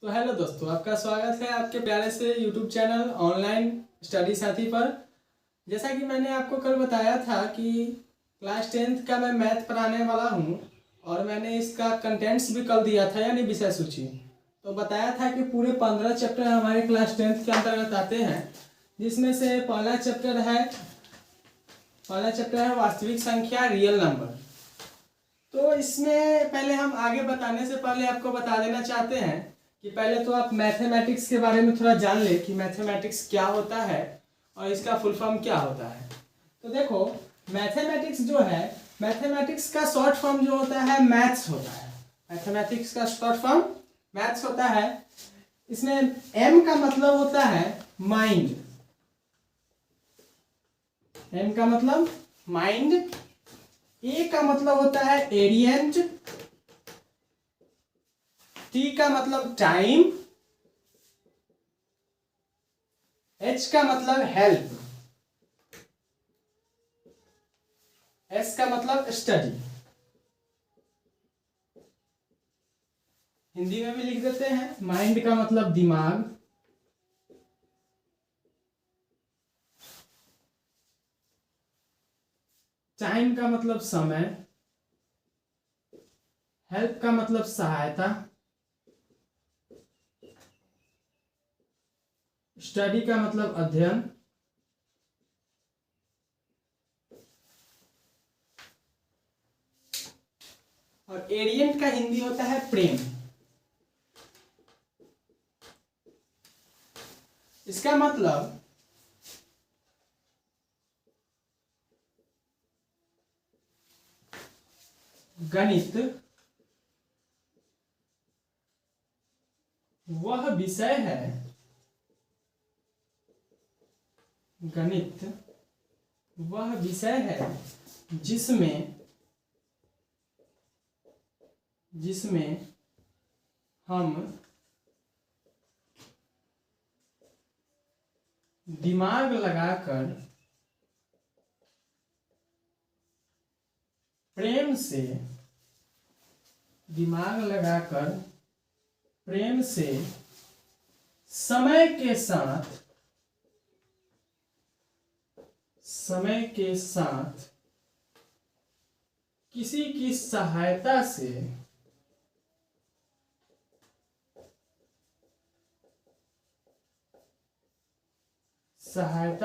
तो हेलो दोस्तों, आपका स्वागत है आपके प्यारे से यूट्यूब चैनल ऑनलाइन स्टडी साथी पर। जैसा कि मैंने आपको कल बताया था कि क्लास 10th का मैं मैथ पढ़ाने वाला हूँ और मैंने इसका कंटेंट्स भी कल दिया था, यानी विषय सूची। तो बताया था कि पूरे 15 चैप्टर हमारे क्लास 10th के अंतर्गत आते हैं, जिसमें से पहला चैप्टर है वास्तविक संख्या, रियल नंबर। तो इसमें पहले हम आगे बताने से पहले आपको बता देना चाहते हैं कि पहले तो आप मैथमेटिक्स के बारे में थोड़ा जान ले कि मैथमेटिक्स क्या होता है और इसका फुल फॉर्म क्या होता है। तो देखो, मैथमेटिक्स जो है, मैथमेटिक्स का शॉर्ट फॉर्म जो होता है मैथ्स होता है। मैथमेटिक्स का शॉर्ट फॉर्म मैथ्स होता है। इसमें एम का मतलब होता है माइंड। एम का मतलब माइंड, ए का मतलब होता है एरियंट, टी का मतलब टाइम, एच का मतलब हेल्प, एस का मतलब स्टडी। हिंदी में भी लिख देते हैं। माइंड का मतलब दिमाग, टाइम का मतलब समय, हेल्प का मतलब सहायता, स्टडी का मतलब अध्ययन, और एरियंट का हिंदी होता है प्रेम। इसका मतलब गणित वह विषय है, गणित वह विषय है जिसमें हम दिमाग लगाकर प्रेम से समय के साथ किसी की सहायता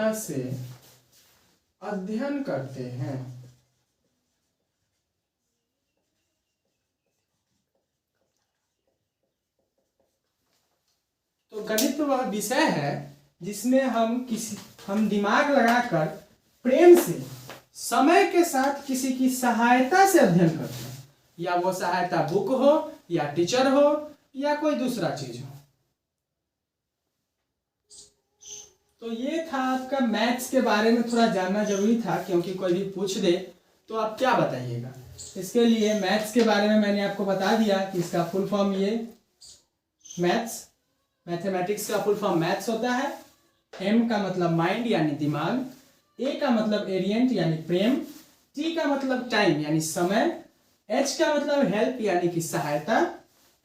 से अध्ययन करते हैं। तो गणित वह विषय है जिसमें हम दिमाग लगाकर प्रेम से समय के साथ किसी की सहायता से अध्ययन करते हैं, या वो सहायता बुक हो या टीचर हो या कोई दूसरा चीज हो। तो ये था आपका मैथ्स के बारे में थोड़ा जानना जरूरी था, क्योंकि कोई भी पूछ दे तो आप क्या बताइएगा। इसके लिए मैथ्स के बारे में मैंने आपको बता दिया कि इसका फुल फॉर्म ये मैथमेटिक्स का फुल फॉर्म मैथ्स होता है। एम का मतलब माइंड यानी दिमाग, ए का मतलब एरियंट यानी प्रेम, टी का मतलब टाइम यानी समय, एच का मतलब हेल्प यानी कि सहायता,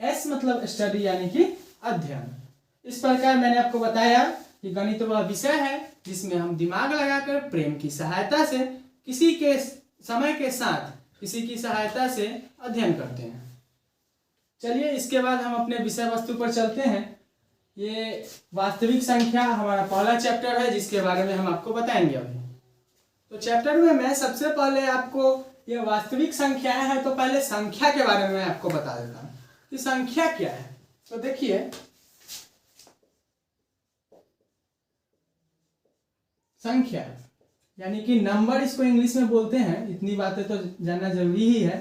एस मतलब स्टडी यानी कि अध्ययन। इस प्रकार मैंने आपको बताया कि गणित वह विषय है जिसमें हम दिमाग लगाकर प्रेम की सहायता से किसी के समय के साथ किसी की सहायता से अध्ययन करते हैं। चलिए, इसके बाद हम अपने विषय वस्तु पर चलते हैं। ये वास्तविक संख्या हमारा पहला चैप्टर है, जिसके बारे में हम आपको बताएंगे अभी। तो चैप्टर में मैं सबसे पहले आपको ये वास्तविक संख्याएं है, तो पहले संख्या के बारे में मैं आपको बता देता हूँ कि संख्या क्या है। तो देखिए, संख्या यानी कि नंबर इसको इंग्लिश में बोलते हैं। इतनी बातें तो जानना जरूरी ही है,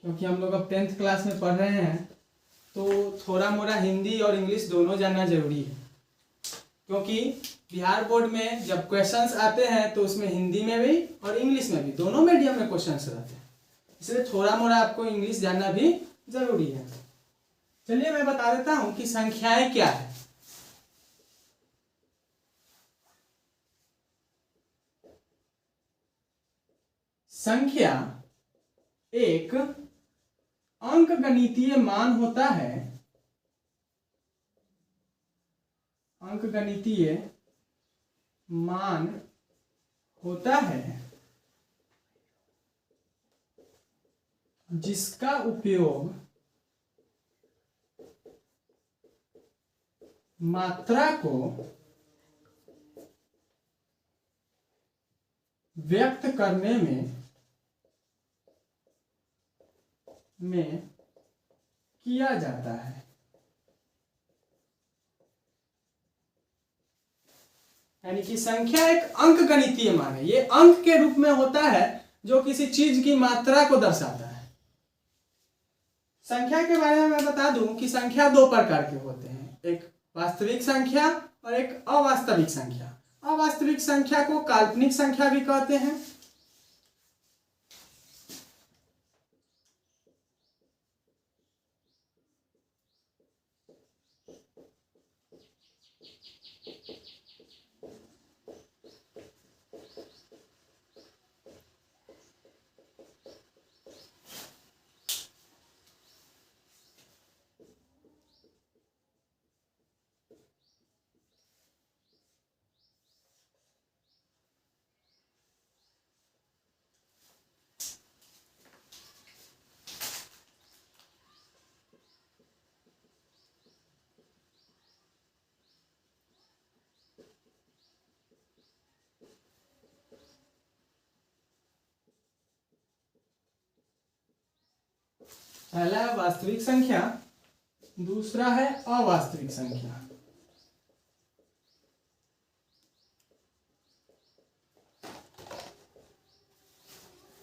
क्योंकि हम लोग अब 10th क्लास में पढ़ रहे हैं, तो थोड़ा मोड़ा हिंदी और इंग्लिश दोनों जानना जरूरी है। क्योंकि बिहार बोर्ड में जब क्वेश्चंस आते हैं तो उसमें हिंदी में भी और इंग्लिश में भी, दोनों मीडियम में क्वेश्चंस रहते हैं, इसलिए थोड़ा मोड़ा आपको इंग्लिश जानना भी जरूरी है। चलिए, मैं बता देता हूं कि संख्याएं क्या है। संख्या एक अंकगणितीय मान होता है अंकगणितीय मान होता है जिसका उपयोग मात्रा को व्यक्त करने में किया जाता है। यानी कि संख्या एक अंकगणितीय मान है, ये अंक के रूप में होता है जो किसी चीज की मात्रा को दर्शाता है। संख्या के बारे में मैं बता दूं कि संख्या दो प्रकार के होते हैं, एक वास्तविक संख्या और एक अवास्तविक संख्या। अवास्तविक संख्या को काल्पनिक संख्या भी कहते हैं। पहला है वास्तविक संख्या, दूसरा है अवास्तविक संख्या।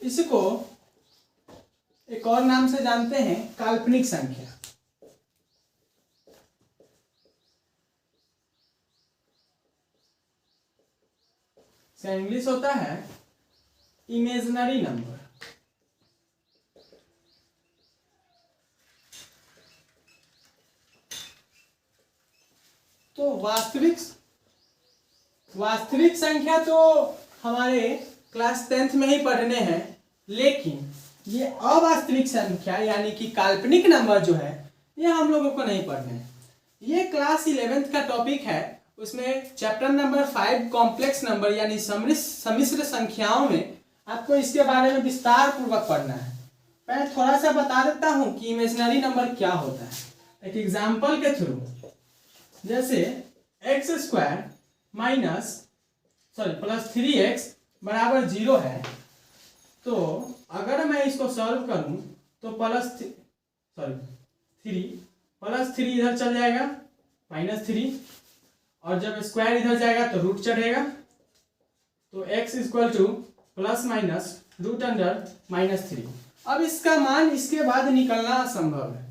इसको एक और नाम से जानते हैं, काल्पनिक संख्या। इसका इंग्लिश होता है इमेजिनरी नंबर। तो वास्तविक संख्या तो हमारे क्लास 10th में ही पढ़ने हैं, लेकिन ये अवास्तविक संख्या यानी कि काल्पनिक नंबर जो है ये हम लोगों को नहीं पढ़ने हैं। ये क्लास 11th का टॉपिक है, उसमें चैप्टर नंबर 5 कॉम्प्लेक्स नंबर यानी सम्मिश्र संख्याओं में आपको इसके बारे में विस्तार पूर्वक पढ़ना है। मैं थोड़ा सा बता देता हूँ कि इमेजिनरी नंबर क्या होता है एक एग्जाम्पल के थ्रू। जैसे एक्स स्क्वायर प्लस 3x बराबर 0 है, तो अगर मैं इसको सॉल्व करूं तो प्लस थ्री इधर चल जाएगा -3, और जब स्क्वायर इधर जाएगा तो रूट चढ़ेगा, तो x equal to plus minus root under -3। अब इसका मान इसके बाद निकलना असंभव है,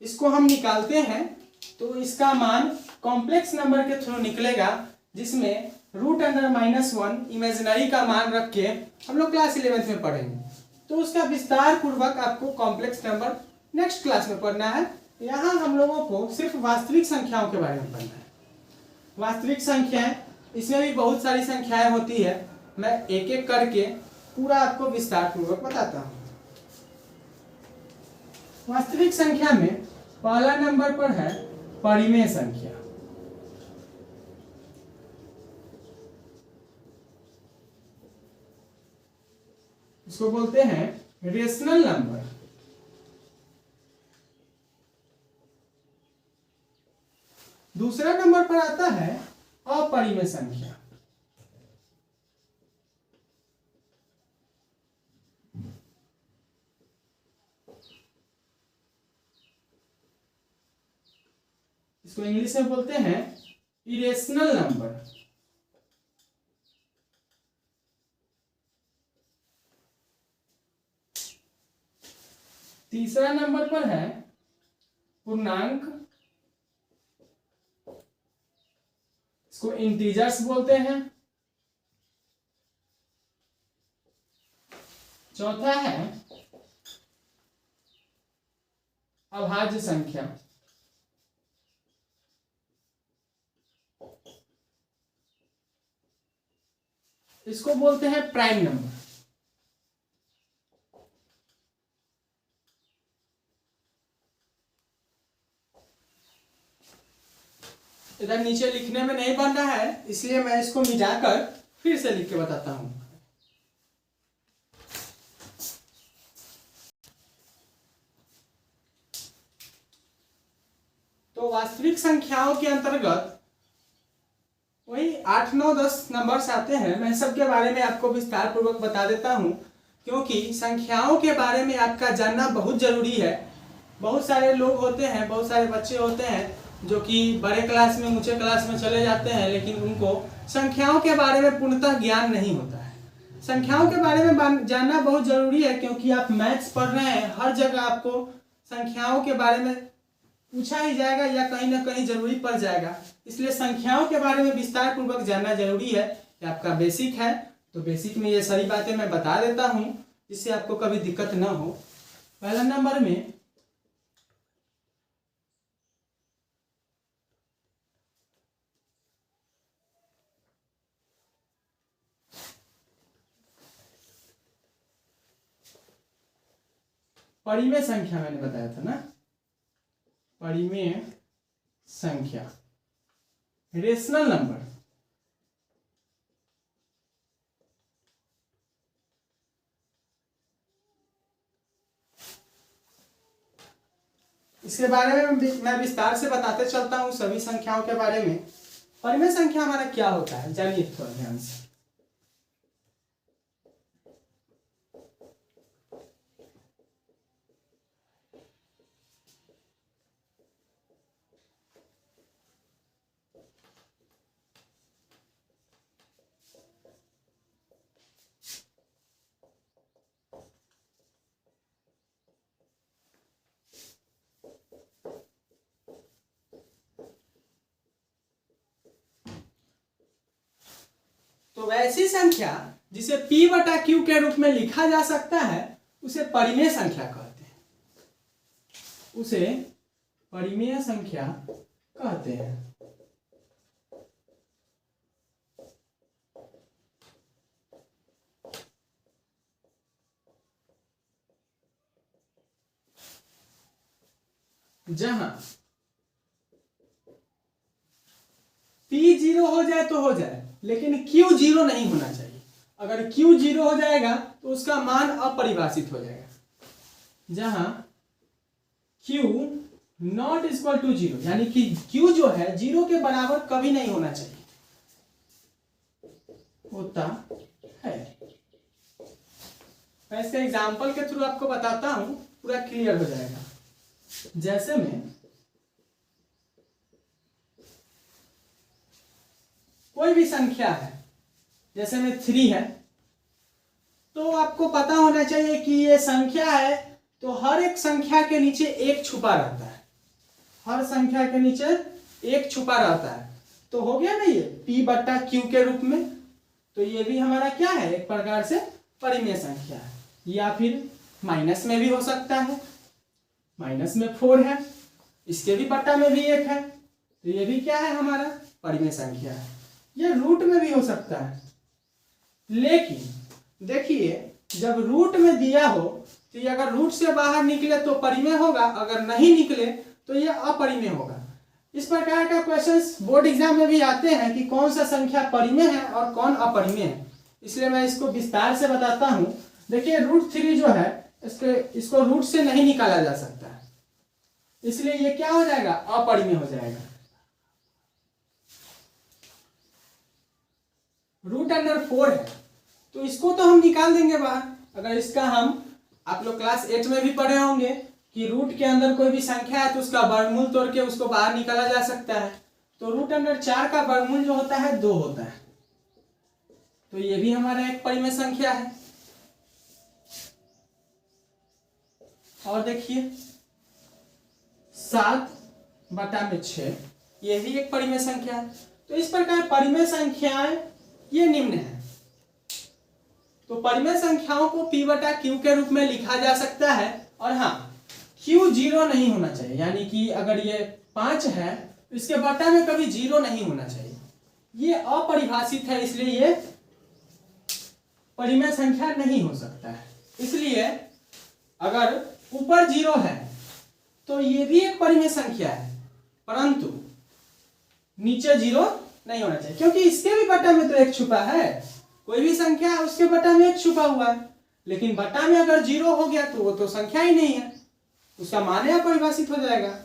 इसको हम निकालते हैं तो इसका मान कॉम्प्लेक्स नंबर के थ्रू निकलेगा, जिसमें रूट अंडर -1 इमेजिनरी का मान रख के हम लोग क्लास 11th में पढ़ेंगे। तो उसका विस्तार पूर्वक आपको कॉम्प्लेक्स नंबर नेक्स्ट क्लास में पढ़ना है। यहाँ हम लोगों को सिर्फ वास्तविक संख्याओं के बारे में पढ़ना है। वास्तविक संख्याएं, इसमें भी बहुत सारी संख्याएं होती है, मैं एक एक करके पूरा आपको विस्तार पूर्वक बताता हूँ। वास्तविक संख्या में पहला नंबर पर है परिमेय संख्या। इसको बोलते हैं रेशनल नंबर। दूसरा नंबर पर आता है अपरिमेय संख्या। इसको इंग्लिश में बोलते हैं इरेशनल नंबर। तीसरा नंबर पर है पूर्णांक, इसको इंटीजर्स बोलते हैं। चौथा है अभाज्य संख्या। इसको बोलते हैं प्राइम नंबर। इधर नीचे लिखने में नहीं बन रहा है, इसलिए मैं इसको मिटाकर फिर से लिख के बताता हूं। तो वास्तविक संख्याओं के अंतर्गत वही 8, 9, 10 नंबर्स आते हैं। मैं सबके बारे में आपको विस्तार पूर्वक बता देता हूं, क्योंकि संख्याओं के बारे में आपका जानना बहुत जरूरी है। बहुत सारे लोग होते हैं, बहुत सारे बच्चे होते हैं जो कि बड़े क्लास में, ऊंचे क्लास में चले जाते हैं, लेकिन उनको संख्याओं के बारे में पूर्णतः ज्ञान नहीं होता है। संख्याओं के बारे में जानना बहुत जरूरी है, क्योंकि आप मैथ्स पढ़ रहे हैं, हर जगह आपको संख्याओं के बारे में पूछा ही जाएगा या कहीं ना कहीं जरूरी पड़ जाएगा। इसलिए संख्याओं के बारे में विस्तार पूर्वक जानना जरूरी है। ये आपका बेसिक है, तो बेसिक में ये सारी बातें मैं बता देता हूं, जिससे आपको कभी दिक्कत ना हो। पहला नंबर में परिमेय संख्या मैंने बताया था ना, परिमेय संख्या, रेशनल नंबर। इसके बारे में मैं विस्तार से बताते चलता हूं, सभी संख्याओं के बारे में। परिमेय संख्या हमारा क्या होता है, जानिए थोड़ा ध्यान से। तो वैसी संख्या जिसे P बटा Q के रूप में लिखा जा सकता है, उसे परिमेय संख्या कहते हैं। उसे परिमेय संख्या कहते हैं। जहां P 0 हो जाए तो हो जाए, लेकिन Q 0 नहीं होना चाहिए। अगर Q 0 हो जाएगा तो उसका मान अपरिभाषित हो जाएगा। जहां Q नॉट इक्वल टू 0, यानी कि Q जो है 0 के बराबर कभी नहीं होना चाहिए, होता है। मैं इसके एग्जाम्पल के थ्रू आपको बताता हूं, पूरा क्लियर हो जाएगा। जैसे में कोई भी संख्या है, जैसे में 3 है, तो आपको पता होना चाहिए कि ये संख्या है, तो हर एक संख्या के नीचे एक छुपा रहता है। हर संख्या के नीचे एक छुपा रहता है। तो हो गया ना ये P बटा Q के रूप में। तो ये भी हमारा क्या है, एक प्रकार से परिमेय संख्या है। या फिर माइनस में भी हो सकता है, माइनस में 4 है, इसके भी बट्टा में भी 1 है, तो ये भी क्या है, हमारा परिमेय संख्या है। ये रूट में भी हो सकता है, लेकिन देखिए जब रूट में दिया हो तो ये अगर रूट से बाहर निकले तो परिमेय होगा, अगर नहीं निकले तो ये अपरिमेय होगा। इस प्रकार का क्वेश्चंस बोर्ड एग्जाम में भी आते हैं कि कौन सा संख्या परिमेय है और कौन अपरिमेय है। इसलिए मैं इसको विस्तार से बताता हूं। देखिए √3 जो है, इसको रूट से नहीं निकाला जा सकता है, इसलिए ये क्या हो जाएगा, अपरिमेय हो जाएगा। √4 है, तो इसको तो हम निकाल देंगे बाहर। अगर इसका हम, आप लोग क्लास 8 में भी पढ़े होंगे कि रूट के अंदर कोई भी संख्या है तो उसका वर्गमूल तोड़ के उसको बाहर निकाला जा सकता है। तो √4 का वर्गमूल जो होता है 2 होता है। तो ये भी हमारा एक परिमेय संख्या है। और देखिए 7/6, ये भी एक परिमेय संख्या है। तो इस प्रकार परिमेय संख्याएं ये निम्न है। तो परिमेय संख्याओं को P बटा Q के रूप में लिखा जा सकता है। और हाँ, Q 0 नहीं होना चाहिए, यानी कि अगर ये 5 है तो इसके बटा में कभी 0 नहीं होना चाहिए। ये अपरिभाषित है, इसलिए ये परिमेय संख्या नहीं हो सकता है। इसलिए अगर ऊपर 0 है तो ये भी एक परिमेय संख्या है, परंतु नीचे 0 नहीं होना चाहिए, क्योंकि इसके भी बटा में तो 1 छुपा है। कोई भी संख्या है उसके बटा में 1 छुपा हुआ है, लेकिन बटा में अगर 0 हो गया तो वो तो संख्या ही नहीं है, उसका मान अपरिभाषित हो जाएगा।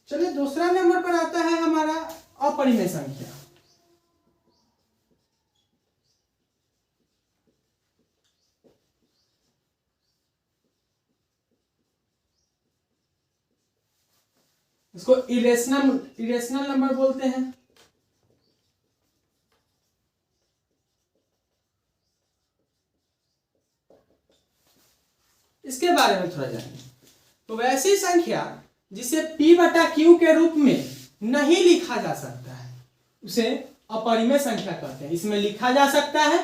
चलिए दूसरा नंबर पर आता है हमारा अपरिमेय संख्या। इसको इरेशनल नंबर बोलते हैं। इसके बारे में थोड़ा जानेंगे। तो वैसी संख्या जिसे p बटा q के रूप में नहीं लिखा जा सकता है उसे अपरिमेय संख्या कहते हैं। इसमें लिखा जा सकता है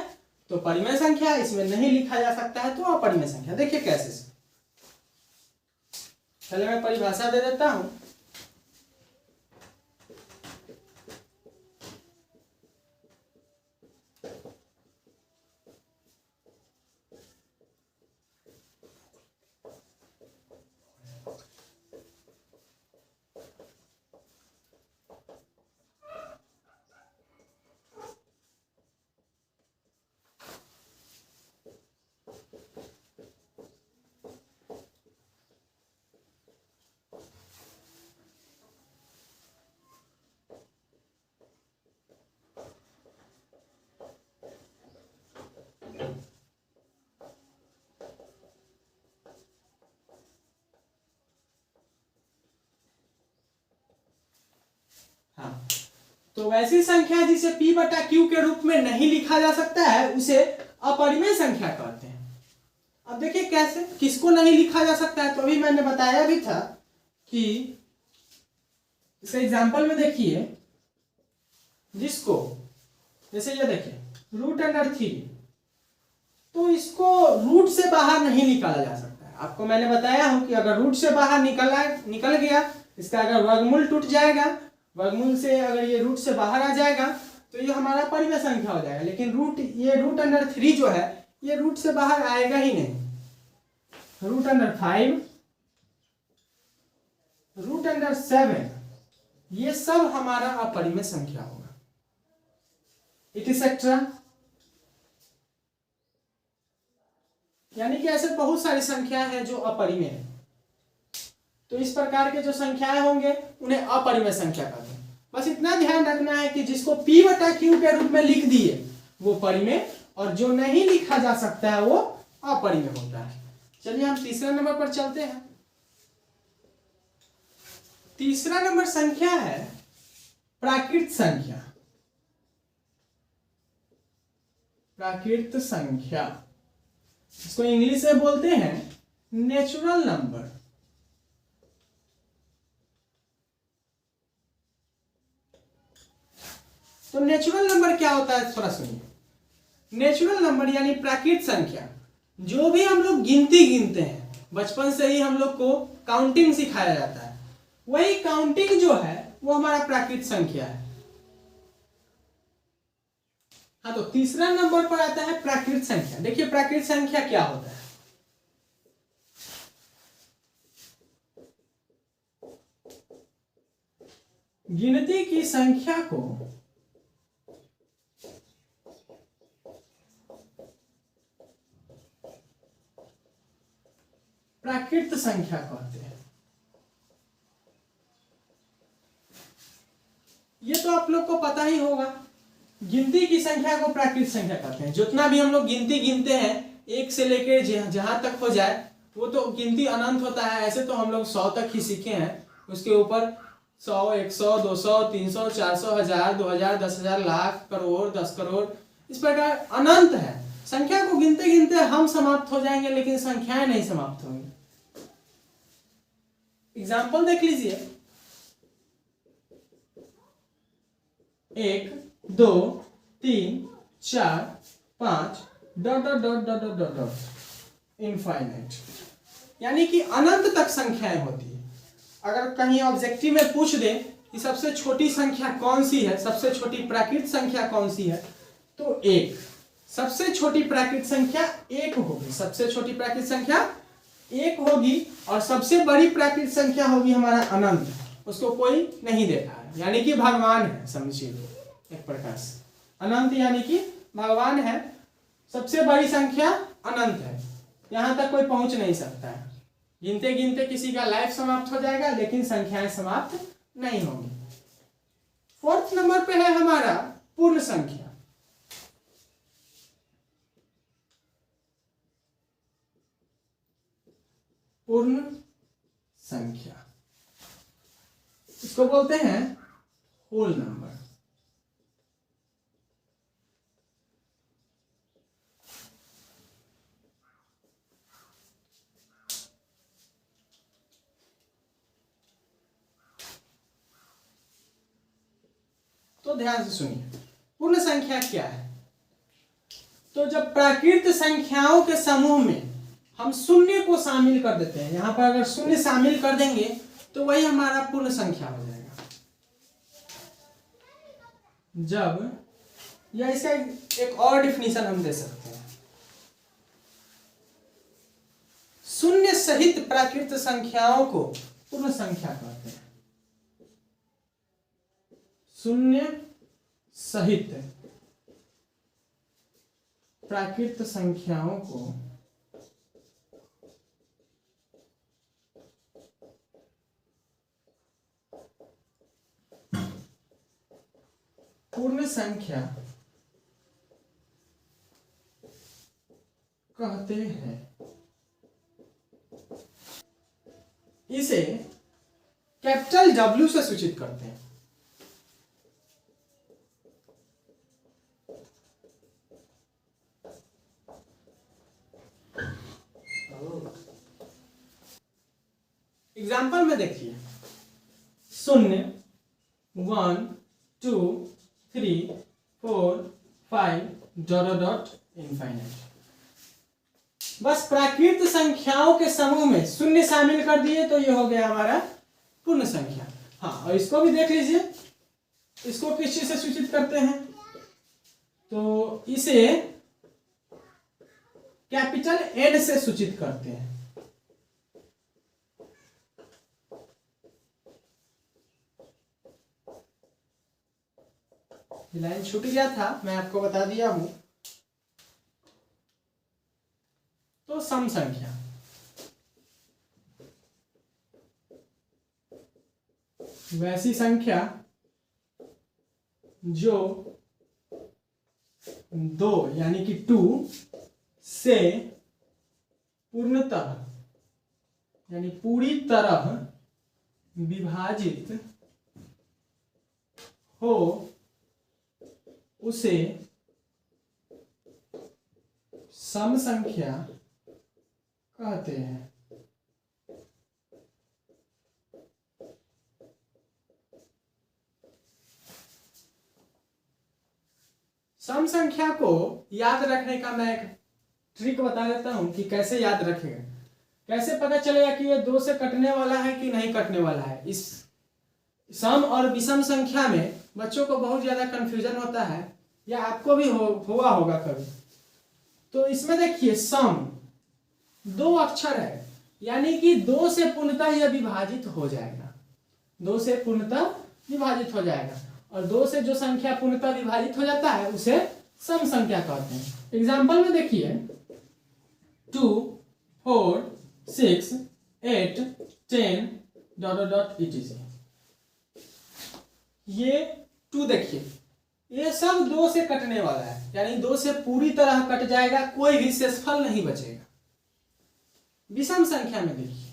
तो परिमेय संख्या, इसमें नहीं लिखा जा सकता है तो अपरिमेय संख्या। देखिए कैसे, चलिए मैं परिभाषा दे देता हूं। हाँ, तो वैसी संख्या जिसे p बटा q के रूप में नहीं लिखा जा सकता है उसे अपरिमेय संख्या कहते हैं। अब देखिए कैसे, किसको नहीं लिखा जा सकता है, तो अभी मैंने बताया भी था कि इस एग्जांपल में देखिए, जिसको जैसे ये देखिए √3, तो इसको रूट से बाहर नहीं निकाला जा सकता है। आपको मैंने बताया हूं कि अगर रूट से बाहर निकल गया, इसका अगर वर्गमूल टूट जाएगा, वर्गमूल से अगर ये रूट से बाहर आ जाएगा तो ये हमारा परिमेय संख्या हो जाएगा। लेकिन ये √3 जो है ये रूट से बाहर आएगा ही नहीं। √5, √7 ये सब हमारा अपरिमेय संख्या होगा। इटिसेट्रा, यानी कि ऐसे बहुत सारी संख्याएं हैं जो अपरिमेय है। तो इस प्रकार के जो संख्याएं होंगे उन्हें अपरिमेय संख्या कहते हैं। बस इतना ध्यान रखना है कि जिसको p बटा q के रूप में लिख दिए वो परिमेय, और जो नहीं लिखा जा सकता है वो अपरिमेय होता है। चलिए हम तीसरे नंबर पर चलते हैं। तीसरा नंबर संख्या है प्राकृत संख्या। प्राकृत संख्या, इसको इंग्लिश में बोलते हैं नेचुरल नंबर। तो नेचुरल नंबर क्या होता है, थोड़ा सुनिए। नेचुरल नंबर यानी प्राकृत संख्या, जो भी हम लोग गिनती गिनते हैं, बचपन से ही हम लोग को काउंटिंग सिखाया जाता है, वही काउंटिंग जो है वो हमारा प्राकृत संख्या है। हाँ, तो तीसरा नंबर पर आता है प्राकृत संख्या। देखिए प्राकृत संख्या क्या होता है। गिनती की संख्या को प्राकृत संख्या कहते हैं। ये तो आप लोग को पता ही होगा, गिनती की संख्या को प्राकृत संख्या कहते हैं। जितना भी हम लोग गिनती गिनते हैं, 1 से लेकर जहां तक हो जाए वो तो गिनती अनंत होता है। ऐसे तो हम लोग 100 तक ही सीखे हैं, उसके ऊपर 100, 100, 200, 300, 400, 1000, 2000, 10,000, लाख, करोड़, 10 करोड़, इस प्रकार अनंत है। संख्या को गिनते गिनते हम समाप्त हो जाएंगे, लेकिन संख्याएं नहीं समाप्त होंगी। एग्जाम्पल देख लीजिए, 1, 2, 3, 4, 5 ... इनफाइनाइट, यानी कि अनंत तक संख्याएं होती है। अगर कहीं ऑब्जेक्टिव में पूछ दे कि सबसे छोटी संख्या कौन सी है, सबसे छोटी प्राकृत संख्या कौन सी है, तो 1 सबसे छोटी प्राकृत संख्या 1 होगी। सबसे छोटी प्राकृत संख्या 1 होगी, और सबसे बड़ी प्राकृत संख्या होगी हमारा अनंत, उसको कोई नहीं देखा है, यानी कि भगवान है, समझिए एक प्रकार से। अनंत यानी कि भगवान है, सबसे बड़ी संख्या अनंत है, यहाँ तक कोई पहुंच नहीं सकता है। गिनते गिनते किसी का लाइफ समाप्त हो जाएगा, लेकिन संख्याएं समाप्त नहीं होंगी। फोर्थ नंबर पे है हमारा पूर्ण संख्या। पूर्ण संख्या इसको बोलते हैं होल नंबर। तो ध्यान से सुनिए, पूर्ण संख्या क्या है। तो जब प्राकृत संख्याओं के समूह में हम शून्य को शामिल कर देते हैं, यहां पर अगर शून्य शामिल कर देंगे तो वही हमारा पूर्ण संख्या हो जाएगा। जब, या इसका एक और डिफिनीशन हम दे सकते हैं, शून्य सहित प्राकृत संख्याओं को पूर्ण संख्या कहते हैं। शून्य सहित प्राकृत संख्याओं को पूर्ण संख्या कहते हैं। इसे कैपिटल W से सूचित करते हैं। एग्जाम्पल में देखिए, 0 1 2 3 4 5 डॉट डॉट इनफाइनाइट। बस प्राकृत संख्याओं के समूह में शून्य शामिल कर दिए तो ये हो गया हमारा पूर्ण संख्या। हाँ, और इसको भी देख लीजिए, इसको किस चीज से सूचित करते हैं, तो इसे कैपिटल N से सूचित करते हैं। लाइन छूट गया था, मैं आपको बता दिया हूं। तो सम संख्या, वैसी संख्या जो 2 यानी कि 2 से पूर्णतः यानी पूरी तरह विभाजित हो उसे सम संख्या कहते हैं। सम संख्या को याद रखने का मैं एक ट्रिक बता देता हूं कि कैसे याद रखेगा, कैसे पता चलेगा कि ये 2 से कटने वाला है कि नहीं कटने वाला है। इस सम और विषम संख्या में बच्चों को बहुत ज्यादा कंफ्यूजन होता है, या आपको भी हुआ होगा कभी। तो इसमें देखिए, सम 2 अक्षर है, यानी कि 2 से पूर्णतः यह विभाजित हो जाएगा, 2 से पूर्णतः विभाजित हो जाएगा। और 2 से जो संख्या पूर्णतः विभाजित हो जाता है उसे सम संख्या कहते हैं। एग्जाम्पल में देखिए, 2 4 6 8 10 डॉट डॉट etc। ये 2 देखिए, ये सब 2 से कटने वाला है, यानी 2 से पूरी तरह कट जाएगा, कोई भी शेषफल नहीं बचेगा। विषम संख्या में देखिए,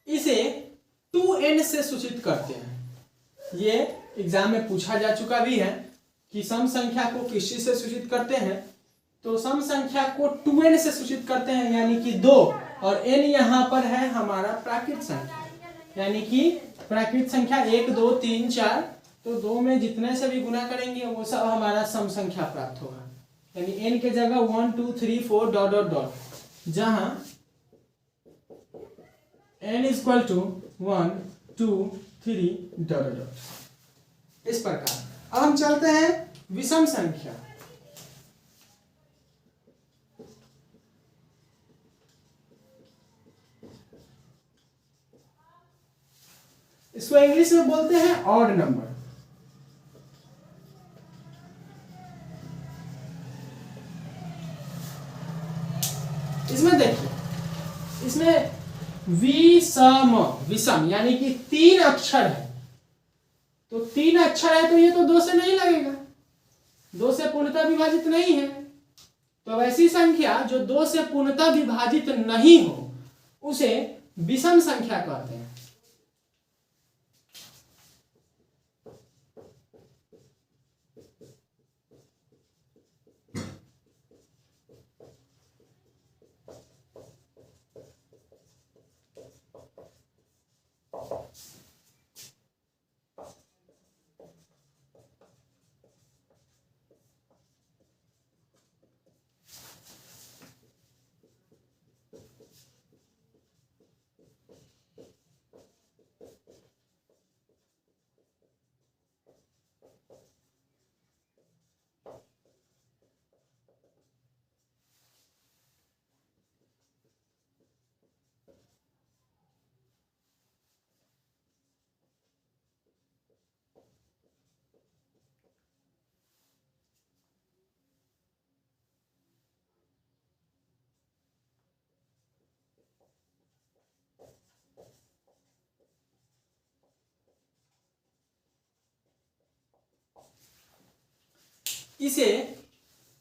इसे 2n से सूचित करते हैं। ये एग्जाम में पूछा जा चुका भी है कि सम संख्या को किस चीज से सूचित करते हैं। तो सम संख्या को 2n से सूचित करते हैं, यानी कि 2, और n यहाँ पर है हमारा प्राकृत संख्या, यानी कि प्राकृत संख्या 1 2 3 4, तो 2 में जितने से भी गुना करेंगे वो सब हमारा सम संख्या प्राप्त होगा। यानी n के जगह 1 2 3 4 डॉट डॉट डॉट, जहां n equal to 1 2 3 dot dot dot. इस प्रकार अब हम चलते हैं विषम संख्या। इसको इंग्लिश में बोलते हैं ऑड नंबर। इसमें देखिए, इसमें विषम, विषम यानी कि 3 अक्षर है, तो 3 अक्षर है तो ये तो 2 से नहीं लगेगा, 2 से पूर्णतः विभाजित नहीं है। तो ऐसी संख्या जो 2 से पूर्णतः विभाजित नहीं हो उसे विषम संख्या कहते हैं। इसे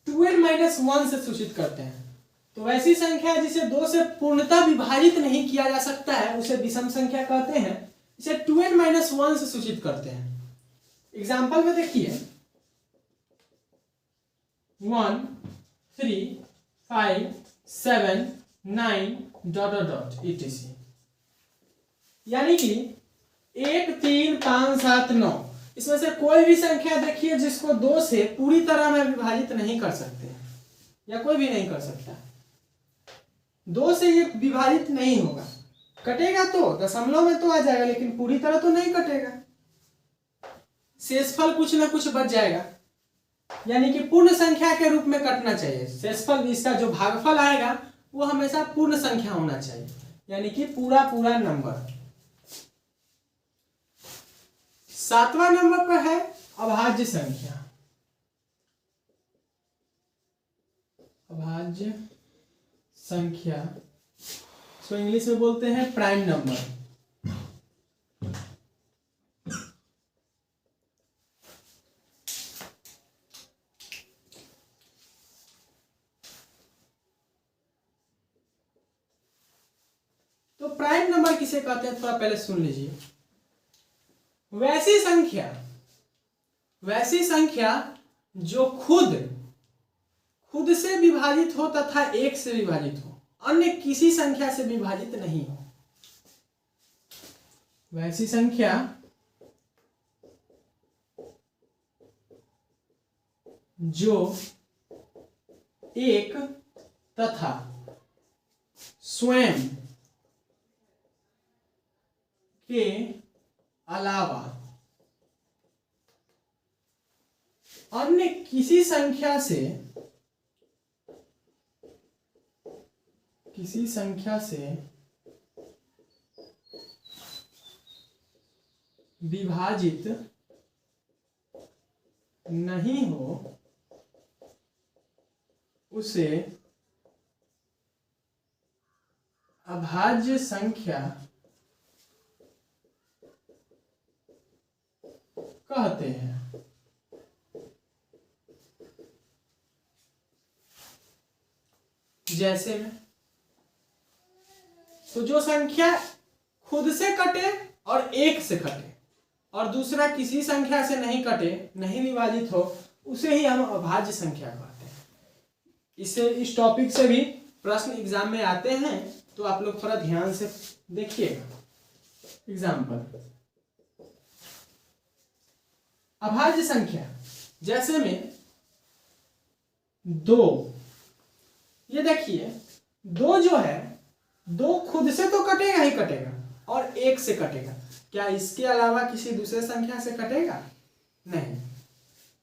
2n-1 से सूचित करते हैं। तो वैसी संख्या जिसे 2 से पूर्णतः विभाजित नहीं किया जा सकता है उसे विषम संख्या कहते हैं। इसे 2n-1 से सूचित करते हैं। एग्जाम्पल में देखिए 1 3 5 7 9 डॉट डॉट डॉट etc, यानी कि 1 3 5 7 9, इसमें से कोई भी संख्या देखिए जिसको 2 से पूरी तरह में विभाजित नहीं कर सकते, या कोई भी नहीं कर सकता। 2 से ये विभाजित नहीं होगा, कटेगा तो दशमलव में तो आ जाएगा, लेकिन पूरी तरह तो नहीं कटेगा। शेषफल कुछ ना कुछ बच जाएगा, यानी कि पूर्ण संख्या के रूप में कटना चाहिए। शेषफल, इसका जो भागफल आएगा वो हमेशा पूर्ण संख्या होना चाहिए, यानी कि पूरा पूरा नंबर। 7वां नंबर पर है अभाज्य संख्या। अभाज्य संख्या, इसको इंग्लिश में बोलते हैं प्राइम नंबर। तो प्राइम नंबर किसे कहते हैं थोड़ा पहले सुन लीजिए। वैसी संख्या जो खुद से विभाजित हो तथा 1 से विभाजित हो, अन्य किसी संख्या से विभाजित नहीं हो। वैसी संख्या जो 1 तथा स्वयं के अलावा अन्य किसी संख्या से विभाजित नहीं हो उसे अभाज्य संख्या कहते हैं। जैसे में तो जो संख्या खुद से कटे और 1 से कटे और दूसरा किसी संख्या से नहीं कटे, नहीं विभाजित हो, उसे ही हम अभाज्य संख्या कहते हैं। इस टॉपिक से भी प्रश्न एग्जाम में आते हैं, तो आप लोग थोड़ा ध्यान से देखिएगा। एग्जाम्पल, अभाज्य संख्या जैसे में दो। ये देखिए, दो जो है, दो खुद से तो कटेगा ही कटेगा और एक से कटेगा। क्या इसके अलावा किसी दूसरे संख्या से कटेगा? नहीं।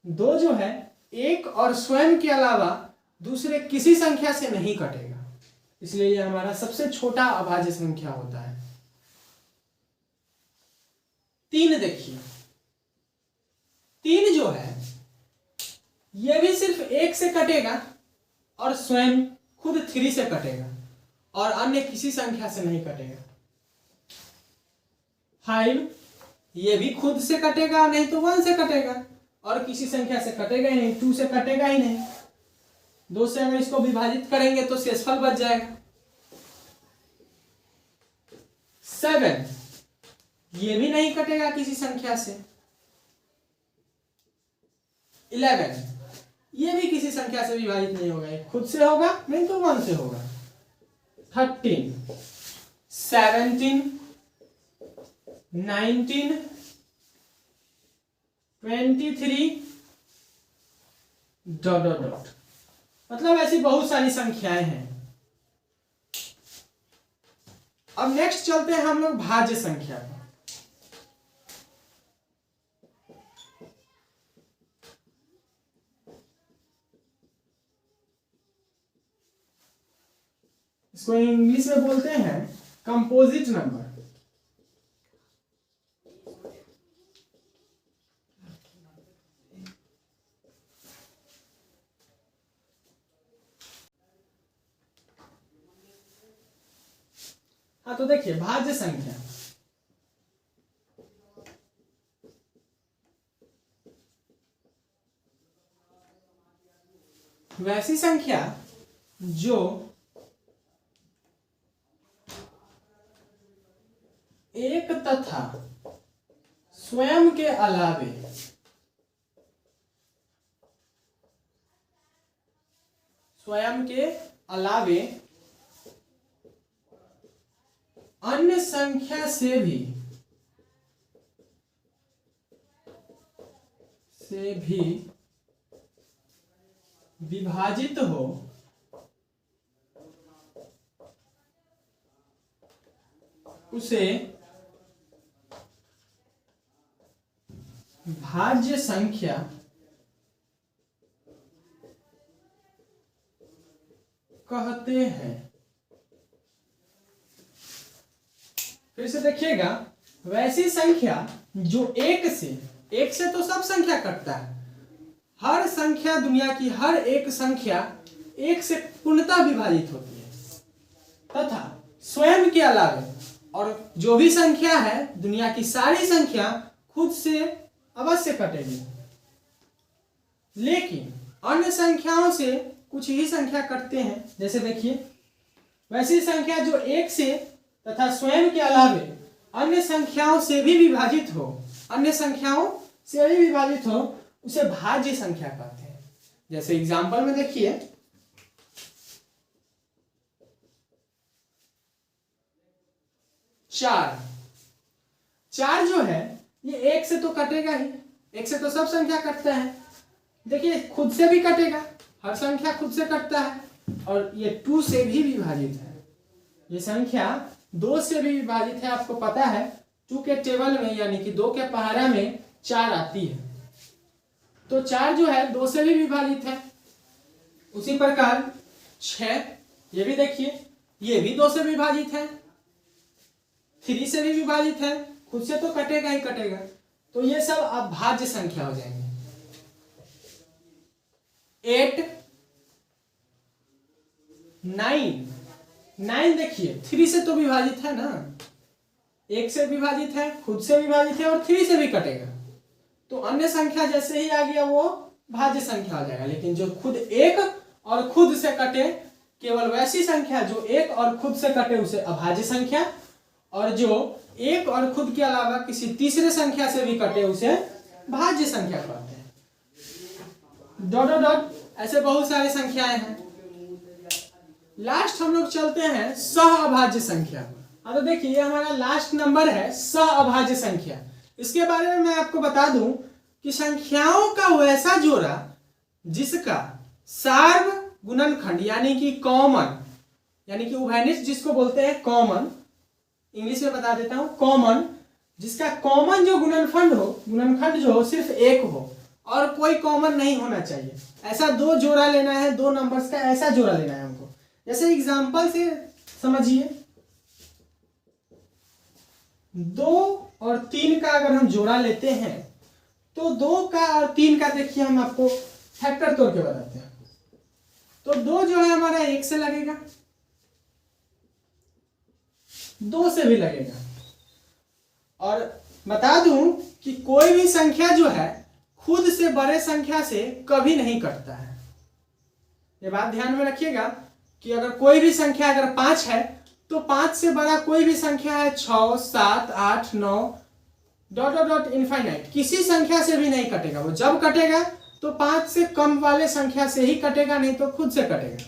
दो जो है एक और स्वयं के अलावा दूसरे किसी संख्या से नहीं कटेगा, इसलिए ये हमारा सबसे छोटा अभाज्य संख्या होता है। 3 देखिए, 3 जो है ये भी सिर्फ एक से कटेगा और स्वयं खुद 3 से कटेगा और अन्य किसी संख्या से नहीं कटेगा। 5 ये भी खुद से कटेगा, नहीं तो 1 से कटेगा और किसी संख्या से कटेगा ही नहीं, 2 से कटेगा ही नहीं। 2 से अगर इसको विभाजित करेंगे तो शेषफल बच जाएगा। 7 ये भी नहीं कटेगा किसी संख्या से। 11 ये भी किसी संख्या से विभाजित नहीं होगा, खुद से होगा नहीं तो 1 से होगा। 13 17 19 23 ... मतलब ऐसी बहुत सारी संख्याएं हैं। अब नेक्स्ट चलते हैं हम लोग भाज्य संख्या पर। इसको इंग्लिश में बोलते हैं कंपोजिट नंबर। हाँ, तो देखिए भाज्य संख्या वैसी संख्या जो एक तथा स्वयं के अलावे अन्य संख्या से भी विभाजित हो, उसे भाज्य संख्या कहते हैं। फिर से देखिएगा, वैसी संख्या जो एक से तो सब संख्या कटता है। हर संख्या, दुनिया की हर एक संख्या एक से पूर्णतः विभाजित होती है, तथा स्वयं के अलावे और जो भी संख्या है, दुनिया की सारी संख्या खुद से अवश्य कटेगी। लेकिन अन्य संख्याओं से कुछ ही संख्या कटते हैं। जैसे देखिए, वैसी संख्या जो एक से तथा स्वयं के अलावे अन्य संख्याओं से भी विभाजित हो, उसे भाज्य संख्या कहते हैं। जैसे एग्जांपल में देखिए, 4 जो है ये एक से तो कटेगा ही, एक से तो सब संख्या कटता है। देखिए, खुद से भी कटेगा, हर संख्या खुद से कटता है, और ये 2 से भी विभाजित है। ये संख्या 2 से भी विभाजित है। आपको पता है 2 के टेबल में यानी कि 2 के पहाड़ा में 4 आती है, तो 4 जो है 2 से भी विभाजित है। उसी प्रकार 6 ये भी देखिए, ये भी 2 से विभाजित है, 3 से भी विभाजित है, खुद से तो कटेगा ही कटेगा। तो ये सब अभाज्य संख्या हो जाएंगे। 8 9 देखिए, 3 से तो विभाजित है ना, 1 से विभाजित है, खुद से विभाजित है और 3 से भी कटेगा। तो अन्य संख्या जैसे ही आ गया वो भाज्य संख्या हो जाएगा। लेकिन जो खुद एक और खुद से कटे, केवल वैसी संख्या जो एक और खुद से कटे उसे अभाज्य संख्या, और जो एक और खुद के अलावा किसी तीसरे संख्या से भी कटे उसे भाज्य संख्या कहते हैं। ... ऐसे बहुत सारी संख्याएं हैं। लास्ट हम लोग चलते हैं सह अभाज्य संख्या। अब तो देखिए, ये हमारा लास्ट नंबर है सह अभाज्य संख्या। इसके बारे में मैं आपको बता दूं कि संख्याओं का वैसा जोड़ा जिसका सार्व गुणनखंड यानी कि कॉमन, यानी कि उभयनिष्ठ जिसको बोलते हैं कॉमन, इंग्लिश में बता देता हूं, कॉमन, जिसका कॉमन जो गुणनखंड जो हो सिर्फ एक हो और कोई कॉमन नहीं होना चाहिए। ऐसा दो जोड़ा लेना है, दो नंबर्स का ऐसा जोड़ा लेना है हमको। जैसे एग्जांपल से समझिए, 2 और 3 का अगर हम जोड़ा लेते हैं तो 2 का और 3 का देखिए हम आपको फैक्टर तोड़ के बताते हैं। तो 2 जो है हमारा 1 से लगेगा, 2 से भी लगेगा। और बता दूं कि कोई भी संख्या जो है खुद से बड़े संख्या से कभी नहीं कटता है। ये बात ध्यान में रखिएगा कि अगर कोई भी संख्या अगर 5 है तो 5 से बड़ा कोई भी संख्या है 6, 7, 8, 9 डॉट डॉट डॉट इनफाइनाइट, किसी संख्या से भी नहीं कटेगा। वो जब कटेगा तो 5 से कम वाले संख्या से ही कटेगा, नहीं तो खुद से कटेगा।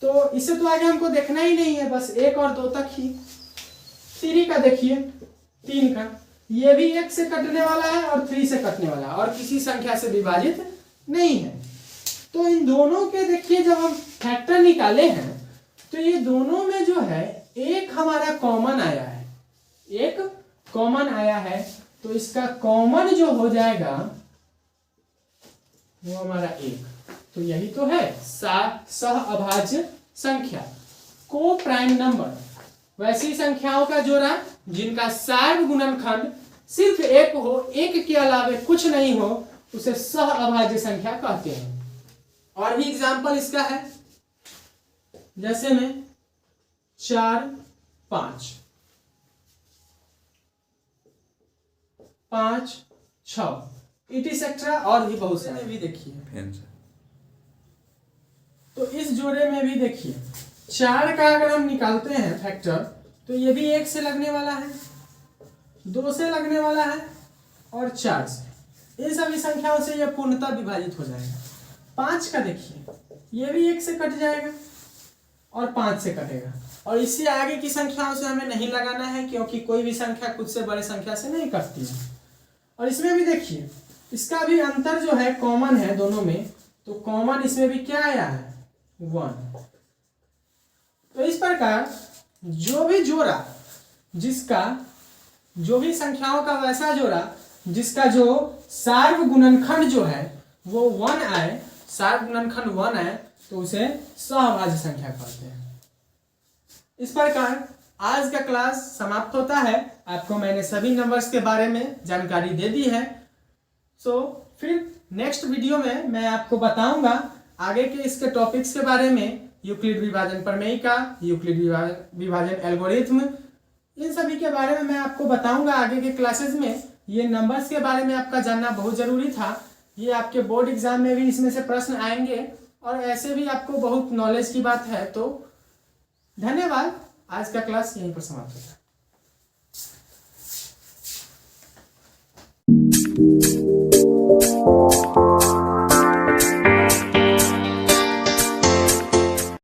तो इससे तो आगे हमको देखना ही नहीं है, बस 1 और 2 तक ही। 3 का देखिए, 3 का ये भी 1 से कटने वाला है और 3 से कटने वाला है और किसी संख्या से विभाजित नहीं है। तो इन दोनों के देखिए जब हम फैक्टर निकाले हैं तो ये दोनों में जो है एक हमारा कॉमन आया है, एक कॉमन आया है। तो इसका कॉमन जो हो जाएगा वो हमारा 1। तो यही तो है सहअभाज्य संख्या, को प्राइम नंबर, वैसी संख्याओं का जोड़ा जिनका सार्व गुणनखंड सिर्फ 1 हो, 1 के अलावे कुछ नहीं हो, उसे सहअभाज्य संख्या कहते हैं। और भी एग्जाम्पल इसका है, जैसे में 4, 5, 5, 6 इटिसेट्रा और भी बहुत सारे भी देखिए। तो इस जोड़े में भी देखिए 4 का अगर हम निकालते हैं फैक्टर तो ये भी 1 से लगने वाला है, 2 से लगने वाला है और 4 से। इन सभी संख्याओं से यह पूर्णतः विभाजित हो जाएगा। 5 का देखिए, ये भी 1 से कट जाएगा और 5 से कटेगा। और इससे आगे की संख्याओं से हमें नहीं लगाना है क्योंकि कोई भी संख्या खुद से बड़े संख्या से नहीं कटती है। और इसमें भी देखिए, इसका भी अंतर जो है कॉमन है दोनों में, तो कॉमन इसमें भी क्या आया है, 1। तो इस प्रकार जो भी जोड़ा, जिसका जो भी संख्याओं का वैसा जोड़ा जिसका जो सार्व गुणनखंड जो है वो 1 आए, सार्व गुणनखंड 1 आए, तो उसे सहअभाज्य संख्या कहते हैं। इस प्रकार आज का क्लास समाप्त होता है। आपको मैंने सभी नंबर्स के बारे में जानकारी दे दी है। फिर नेक्स्ट वीडियो में मैं आपको बताऊंगा आगे के इसके टॉपिक्स के बारे में, यूक्लिड विभाजन प्रमेयिका, यूक्लिड विभाजन एल्गोरिथ्म, इन सभी के बारे में मैं आपको बताऊंगा आगे के क्लासेस में। ये नंबर्स के बारे में आपका जानना बहुत जरूरी था। ये आपके बोर्ड एग्जाम में भी इसमें से प्रश्न आएंगे और ऐसे भी आपको बहुत नॉलेज की बात है। तो धन्यवाद। आज का क्लास यहीं पर समाप्त होता है।